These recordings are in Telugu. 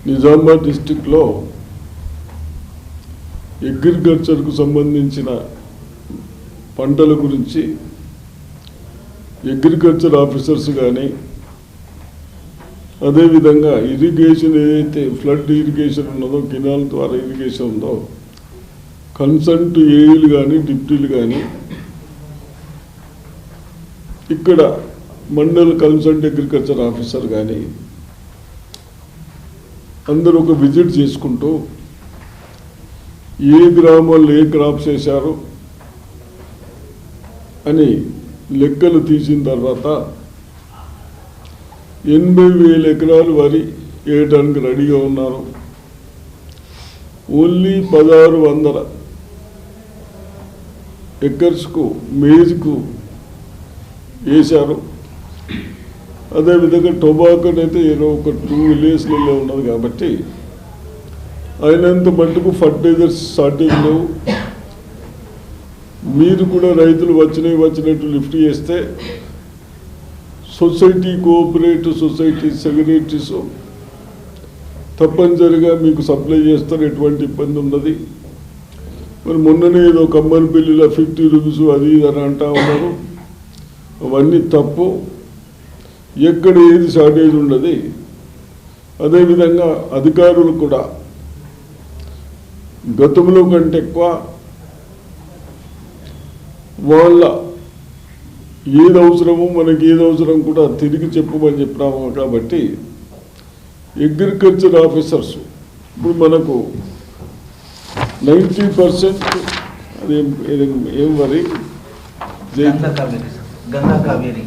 నిజామాబాద్ డిస్టిక్లో అగ్రికల్చర్కు సంబంధించిన పంటల గురించి అగ్రికల్చర్ ఆఫీసర్స్ కానీ అదేవిధంగా ఇరిగేషన్ ఏదైతే ఫ్లడ్ ఇరిగేషన్ ఉన్నదో కెనాల్ ద్వారా ఇరిగేషన్ ఉందో కన్సల్ట్ ఏఈలు కానీ డిప్టీలు కానీ ఇక్కడ మండల్ కన్సల్ట్ అగ్రికల్చర్ ఆఫీసర్ కానీ అందరూ ఒక విజిట్ చేసుకుంటూ ఏ గ్రామాల్లో ఏ క్రాప్స్ వేశారు అని లెక్కలు తీసిన తర్వాత 80,000 ఎకరాలు వరి వేయడానికి రెడీగా ఉన్నారు. ఓన్లీ 1,600 ఎకర్స్కు మేజ్కు వేశారు. అదేవిధంగా టొబాకోని అయితే ఒక 2 విలేజ్లలో ఉన్నది కాబట్టి అయినంత మట్టుకు ఫర్టిలైజర్స్ షార్టేజ్ లేవు. మీరు కూడా రైతులు వచ్చినట్టు లిఫ్ట్ చేస్తే సొసైటీ కోఆపరేటివ్ సొసైటీ సెక్రటరీస్ తప్పనిసరిగా మీకు సప్లై చేస్తారు, ఎటువంటి ఇబ్బంది ఉన్నది. మరి మొన్ననే ఏదో కమ్మరిపల్లిలో 50 రూపీస్ అది ఇది అని అంటా ఉన్నారు. అవన్నీ తప్పు. ఎక్కడ ఏది షార్టేజ్ ఉండదు. అదేవిధంగా అధికారులు కూడా గతంలో కంటే ఎక్కువ వాళ్ళ ఏది అవసరమో మనకి ఏది అవసరం కూడా తిరిగి చెప్పమని చెప్పినాము. కాబట్టి అగ్రికల్చర్ ఆఫీసర్స్ ఇప్పుడు మనకు 90% అది ఏం వరి గంగా కావేరి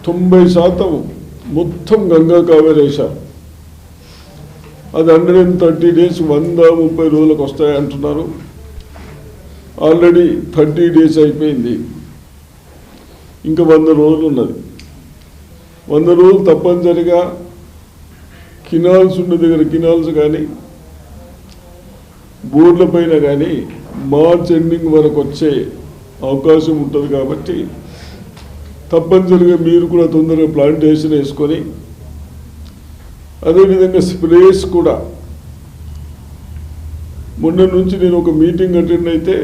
90% మొత్తం గంగా కావేరి వేశారు. అది 130 days 130 రోజులకు వస్తాయి అంటున్నారు. ఆల్రెడీ 30 days అయిపోయింది. ఇంకా 100 రోజులు ఉన్నది. 100 రోజులు తప్పనిసరిగా కినాల్స్ ఉన్న దగ్గర కినాల్స్ కానీ బోర్ల పైన కానీ మార్చ్ ఎండింగ్ వరకు వచ్చే అవకాశం ఉంటుంది. కాబట్టి తప్పనిసరిగా మీరు కూడా తొందరగా ప్లాంటేషన్ వేసుకొని అదేవిధంగా స్ప్రేస్ కూడా మొన్న నుంచి నేను ఒక మీటింగ్ అటెండ్ అయితే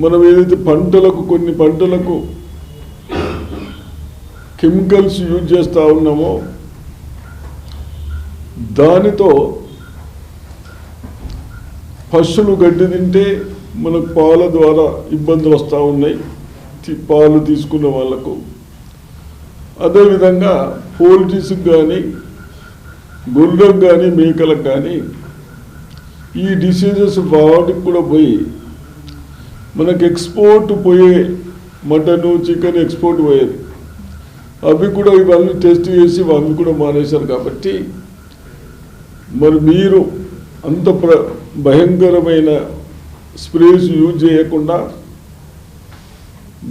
మనం ఏదైతే కొన్ని పంటలకు కెమికల్స్ యూజ్ చేస్తూ ఉన్నామో దానితో పశువులు గడ్డి తింటే మనకు పాల ద్వారా ఇబ్బందులు వస్తూ ఉన్నాయి. పాలు తీసుకున్న వాళ్ళకు, అదేవిధంగా పోల్ట్రీస్కి కానీ గొర్రెలకు కానీ మేకలకు కానీ ఈ డిసీజెస్ వాటికి కూడా పోయి మనకు ఎక్స్పోర్ట్ పోయే మటను చికెన్ ఎక్స్పోర్ట్ పోయేది, అవి కూడా ఇవన్నీ టెస్ట్ చేసి అవి కూడా మానేశారు. కాబట్టి మరి మీరు అంత భయంకరమైన స్ప్రేస్ యూజ్ చేయకుండా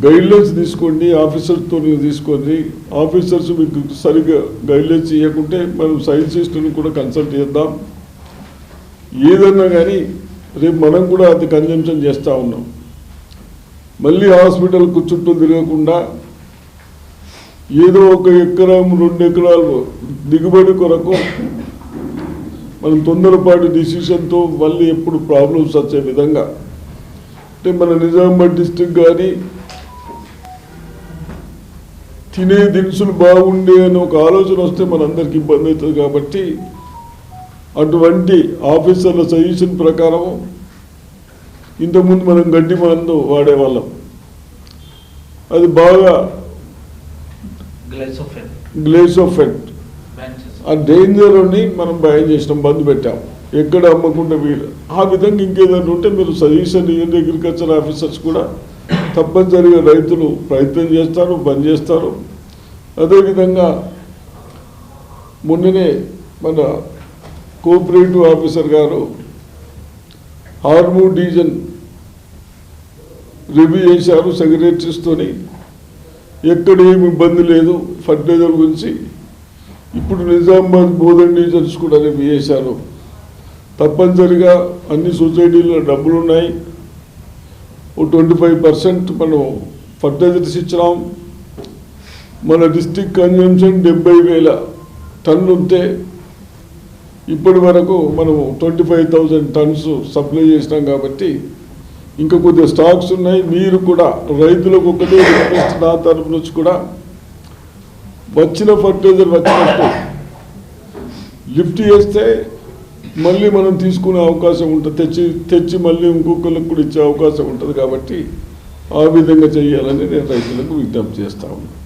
గైడ్లైన్స్ తీసుకోండి, ఆఫీసర్స్తో తీసుకోండి. ఆఫీసర్స్ మీకు సరిగ్గా గైడ్లైన్స్ ఇవ్వకుంటే మనం సైంటిస్టుని కూడా కన్సల్ట్ చేద్దాం. ఏదన్నా కానీ రేపు మనం కూడా అది కన్జంప్షన్ చేస్తూ ఉన్నాం. మళ్ళీ హాస్పిటల్కు చుట్టూ తిరగకుండా ఏదో 1 ఎకరం 2 ఎకరాలు దిగుబడి కొరకు మనం తొందరపాటు డిసిషన్తో మళ్ళీ ఎప్పుడు ప్రాబ్లమ్స్ వచ్చే విధంగా, అంటే మన నిజామాబాద్ డిస్ట్రిక్ట్ కానీ తినే దినుసులు బాగుండే అని ఒక ఆలోచన వస్తే మనందరికి ఇబ్బంది అవుతుంది. కాబట్టి అటువంటి ఆఫీసర్ల సజెషన్ ప్రకారం ఇంతకుముందు మనం గడ్డి మందు వాడేవాళ్ళం, అది బాగా గ్లైసోఫెట్ ఆ డేంజర్ని మనం భయం చేసినాం, బంద్ పెట్టాం, ఎక్కడ అమ్మకుండా వీలు. ఆ విధంగా ఇంకేదైనా ఉంటే మీరు సజెషన్ ఇవ్వండి. అగ్రికల్చర్ ఆఫీసర్స్ కూడా తప్పనిసరిగా రైతులు ప్రయత్నం చేస్తారు, బంద్ చేస్తారు. అదేవిధంగా మొన్ననే మన కోఆపరేటివ్ ఆఫీసర్ గారు హార్మూర్ డివిజన్ రివ్యూ చేశారు సెక్రటరీస్తోని, ఎక్కడ ఏమి ఇబ్బంది లేదు ఫర్టిలైజర్ గురించి. ఇప్పుడు నిజామాబాద్ బోధన్ డివిజన్స్ కూడా రివ్యూ చేశారు. తప్పనిసరిగా అన్ని సొసైటీల్లో డబ్బులు ఉన్నాయి. ఓ 25% మనం ఫర్టిలైజర్స్ ఇచ్చినాం. మన డిస్ట్రిక్ట్ కన్జంప్షన్ 70,000 టన్నులు ఉంటే ఇప్పటి వరకు మనము 25,000 టన్స్ సప్లై చేసినాం. కాబట్టి ఇంకా కొద్దిగా స్టాక్స్ ఉన్నాయి. మీరు కూడా రైతులకు ఒకటే రిక్వెస్ట్, నా తరపు నుంచి కూడా వచ్చిన ఫర్టిలైజర్ వచ్చినట్టు లిఫ్ట్ చేస్తే మళ్ళీ మనం తీసుకునే అవకాశం ఉంటుంది, తెచ్చి మళ్ళీ ఇంకొకరికి కూడా ఇచ్చే అవకాశం ఉంటుంది. కాబట్టి ఆ విధంగా చేయాలని నేను రైతులకు విజ్ఞప్తి చేస్తా ఉన్నాను.